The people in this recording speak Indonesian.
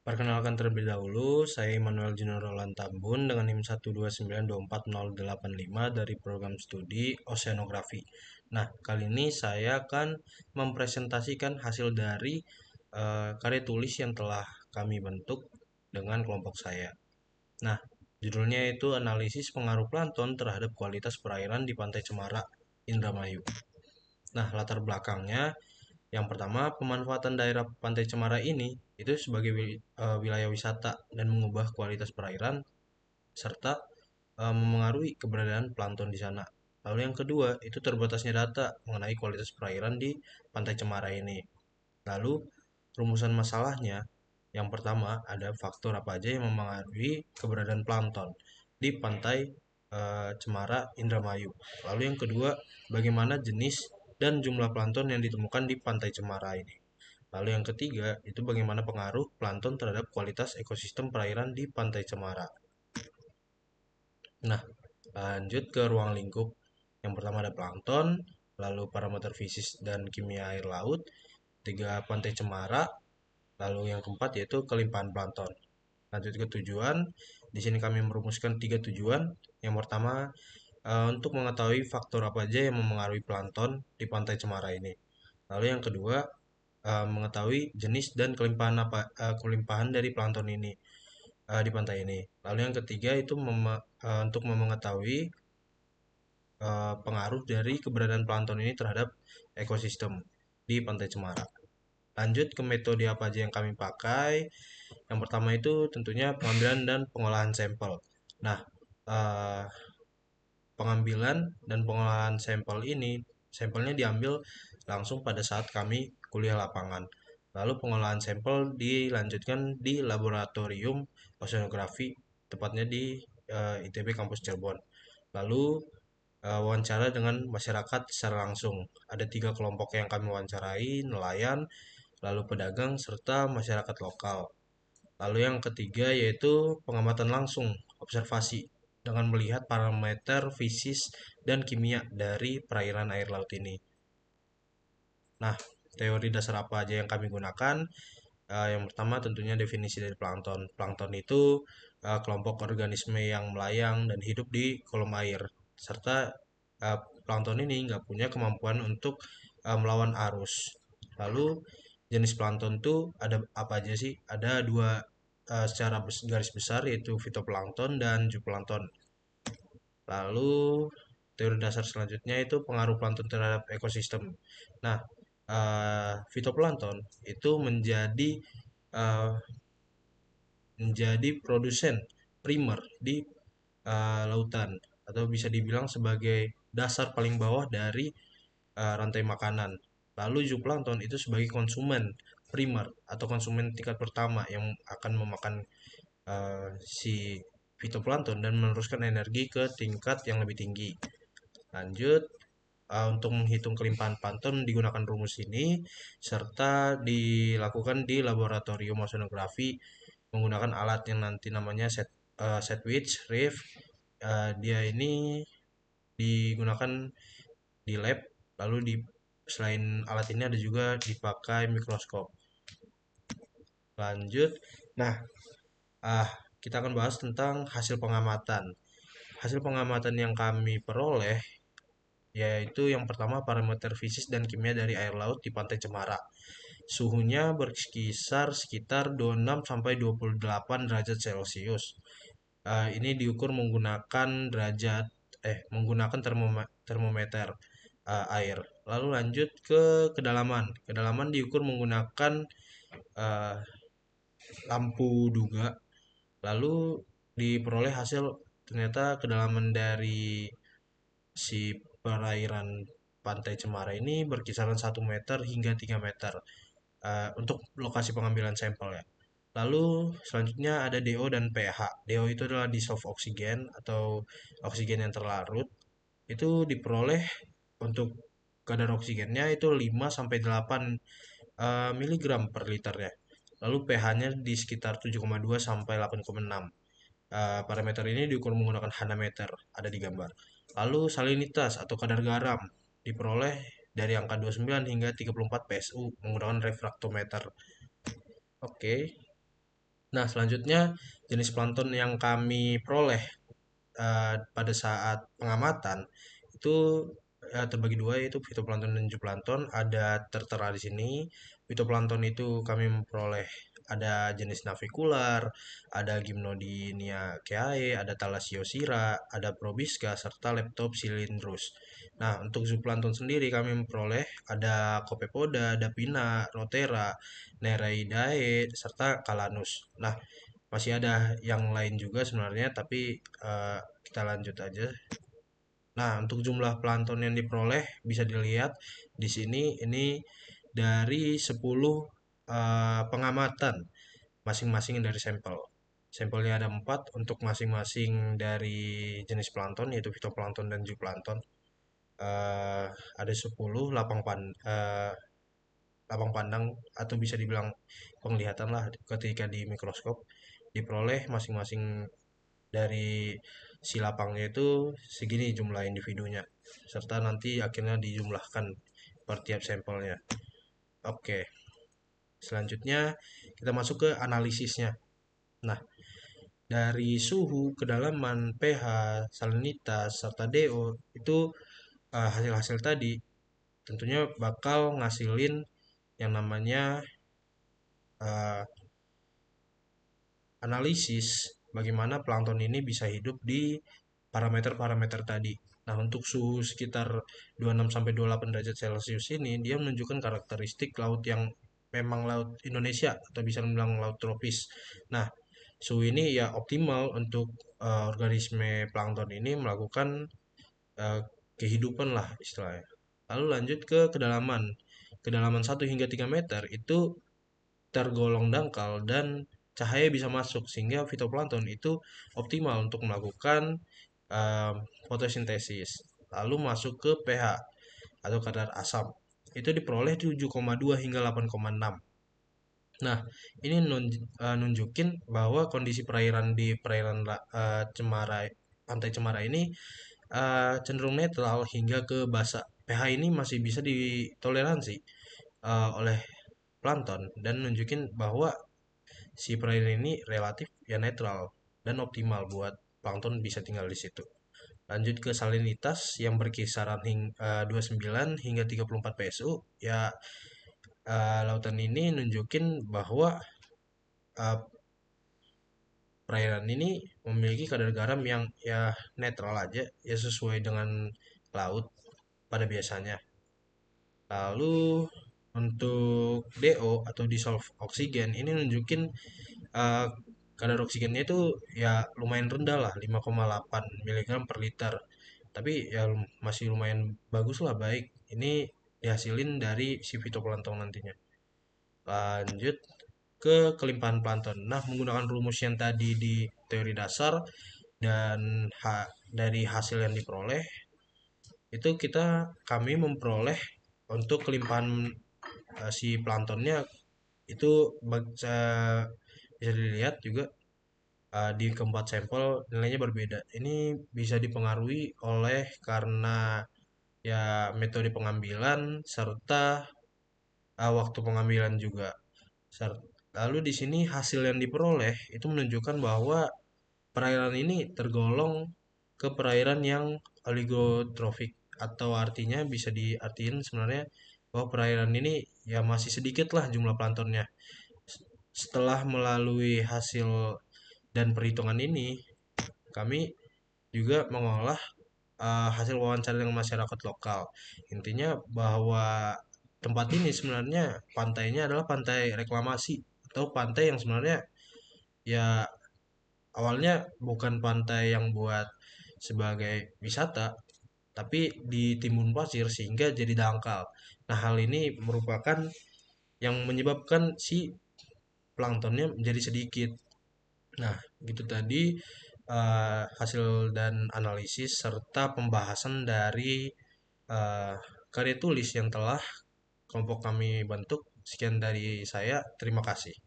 Perkenalkan terlebih dahulu, saya Immanuel Junior Roland Tambun dengan NIM 129244085 dari program studi Oceanografi. Nah, kali ini saya akan mempresentasikan hasil dari karya tulis yang telah kami bentuk dengan kelompok saya. Nah, judulnya itu analisis pengaruh plankton terhadap kualitas perairan di Pantai Cemara, Indramayu. Nah, latar belakangnya yang pertama, pemanfaatan daerah Pantai Cemara ini itu sebagai wilayah wisata dan mengubah kualitas perairan serta memengaruhi keberadaan plankton di sana. Lalu yang kedua, itu terbatasnya data mengenai kualitas perairan di Pantai Cemara ini. Lalu rumusan masalahnya, yang pertama ada faktor apa aja yang memengaruhi keberadaan plankton di Pantai Cemara, Indramayu. Lalu yang kedua, bagaimana jenis dan jumlah plankton yang ditemukan di Pantai Cemara ini. Lalu yang ketiga, itu bagaimana pengaruh plankton terhadap kualitas ekosistem perairan di Pantai Cemara. Nah, lanjut ke ruang lingkup. Yang pertama ada plankton, lalu parameter fisik dan kimia air laut, tiga Pantai Cemara, lalu yang keempat yaitu kelimpahan plankton. Lanjut ke tujuan, di sini kami merumuskan tiga tujuan. Yang pertama, untuk mengetahui faktor apa aja yang memengaruhi plankton di Pantai Cemara ini. Lalu yang kedua, mengetahui jenis dan kelimpahan dari plankton ini di pantai ini. Lalu yang ketiga itu untuk mengetahui pengaruh dari keberadaan plankton ini terhadap ekosistem di Pantai Cemara. Lanjut ke metode apa aja yang kami pakai. Yang pertama itu tentunya pengambilan dan pengolahan sampel. Nah, eh, pengambilan dan pengolahan sampel ini, sampelnya diambil langsung pada saat kami kuliah lapangan. Lalu pengolahan sampel dilanjutkan di laboratorium oceanografi, tepatnya di ITB Kampus Cirebon. Lalu wawancara dengan masyarakat secara langsung. Ada tiga kelompok yang kami wawancarai, nelayan, lalu pedagang, serta masyarakat lokal. Lalu yang ketiga yaitu pengamatan langsung, observasi, dengan melihat parameter fisik dan kimia dari perairan air laut ini. Nah, teori dasar apa aja yang kami gunakan? Yang pertama tentunya definisi dari plankton. Plankton itu kelompok organisme yang melayang dan hidup di kolom air. Serta plankton ini nggak punya kemampuan untuk melawan arus. Lalu jenis plankton itu ada apa aja sih? Ada dua secara garis besar yaitu fitoplankton dan zooplankton. Lalu teori dasar selanjutnya itu pengaruh plankton terhadap ekosistem. Nah, fitoplankton itu uh, menjadi produsen primer di lautan atau bisa dibilang sebagai dasar paling bawah dari rantai makanan. Lalu zooplankton itu sebagai konsumen primer atau konsumen tingkat pertama yang akan memakan si fitoplankton dan meneruskan energi ke tingkat yang lebih tinggi. Lanjut, untuk menghitung kelimpahan plankton digunakan rumus ini serta dilakukan di laboratorium oceanografi menggunakan alat yang nanti namanya Sandwich Reef. Dia ini digunakan di lab, lalu selain alat ini ada juga dipakai mikroskop. Lanjut, nah ah kita akan bahas tentang hasil pengamatan. Hasil pengamatan yang kami peroleh yaitu yang pertama parameter fisik dan kimia dari air laut di Pantai Cemara. Suhunya berkisar sekitar 26 sampai 28 derajat Celcius. Ini diukur menggunakan menggunakan termometer air. Lalu lanjut ke kedalaman. Kedalaman diukur menggunakan uh, lampu duga. Lalu diperoleh hasil ternyata kedalaman dari si perairan Pantai Cemara ini berkisaran 1 meter hingga 3 meter untuk lokasi pengambilan sampel ya. Lalu selanjutnya ada DO dan pH. DO itu adalah dissolved oxygen atau oksigen yang terlarut. Itu diperoleh untuk kadar oksigennya itu 5 sampai 8 miligram per liternya. Lalu pH-nya di sekitar 7,2 sampai 8,6. Parameter ini diukur menggunakan hanameter, ada di gambar. Lalu salinitas atau kadar garam diperoleh dari angka 29 hingga 34 PSU menggunakan refraktometer. Oke, Nah, selanjutnya jenis plankton yang kami peroleh pada saat pengamatan itu terbagi dua, yaitu fitoplankton dan zooplankton. Ada tertera di sini. Fitoplankton itu kami memperoleh ada jenis navicular, ada Gymnodinia keae, ada Thalassiosira, ada Probisca, serta Leptopsilindrus. Nah, untuk zooplankton sendiri kami memperoleh ada Copepoda, Dapina, Rotera, Nereidae, serta Calanus. Nah, masih ada yang lain juga sebenarnya, tapi kita lanjut aja. Nah, untuk jumlah plankton yang diperoleh bisa dilihat di sini, ini dari 10 pengamatan masing-masing dari sampel. Sampelnya ada 4 untuk masing-masing dari jenis plankton, yaitu fitoplankton dan zooplankton. Eh, ada 10 lapang pandang atau bisa dibilang penglihatan lah ketika di mikroskop diperoleh masing-masing dari si lapangnya itu segini jumlah individunya, serta nanti akhirnya dijumlahkan per tiap sampelnya. Oke, selanjutnya kita masuk ke analisisnya. Nah, dari suhu, kedalaman, pH, salinitas, serta DO itu hasil-hasil tadi tentunya bakal ngasilin yang namanya eh, analisis bagaimana plankton ini bisa hidup di parameter-parameter tadi. Nah, untuk suhu sekitar 26 sampai 28 derajat Celcius ini dia menunjukkan karakteristik laut yang memang laut Indonesia atau bisa dibilang laut tropis. Nah, suhu ini ya optimal untuk organisme plankton ini melakukan eh, kehidupan lah istilahnya. Lalu lanjut ke kedalaman. Kedalaman 1 hingga 3 meter itu tergolong dangkal dan cahaya bisa masuk sehingga fitoplankton itu optimal untuk melakukan um, fotosintesis. Lalu masuk ke pH atau kadar asam. Itu diperoleh 7,2 hingga 8,6. Nah, ini nunjukin bahwa kondisi perairan di perairan Cemara, Pantai Cemara ini cenderung netral hingga ke basa. pH ini masih bisa ditoleransi oleh plankton dan nunjukin bahwa si perairan ini relatif ya netral dan optimal buat plankton bisa tinggal di situ. Lanjut ke salinitas yang berkisaran 29 hingga 34 PSU, ya lautan ini nunjukin bahwa uh, perairan ini memiliki kadar garam yang ya netral aja, ya sesuai dengan laut pada biasanya. Lalu untuk DO atau dissolved oxygen ini nunjukin uh, kadar oksigennya itu ya lumayan rendah lah, 5,8 mg per liter. Tapi ya masih lumayan bagus lah, baik. Ini dihasilin dari si fitoplankton nantinya. Lanjut ke kelimpahan plankton. Nah, menggunakan rumus yang tadi di teori dasar dan dari hasil yang diperoleh, itu kami memperoleh untuk kelimpahan si planktonnya itu bisa dilihat juga di keempat sampel nilainya berbeda. Ini bisa dipengaruhi oleh karena ya metode pengambilan serta waktu pengambilan juga. Lalu di sini hasil yang diperoleh itu menunjukkan bahwa perairan ini tergolong ke perairan yang oligotrofik, atau artinya bisa diartiin sebenarnya bahwa perairan ini ya masih sedikit lah jumlah planktonnya. Setelah melalui hasil dan perhitungan ini, kami juga mengolah hasil wawancara dengan masyarakat lokal. Intinya bahwa tempat ini sebenarnya pantainya adalah pantai reklamasi atau pantai yang sebenarnya ya awalnya bukan pantai yang buat sebagai wisata, tapi ditimbun pasir sehingga jadi dangkal. Nah, hal ini merupakan yang menyebabkan si planktonnya menjadi sedikit. Nah, gitu tadi hasil dan analisis serta pembahasan dari eh, karya tulis yang telah kelompok kami bentuk. Sekian dari saya, terima kasih.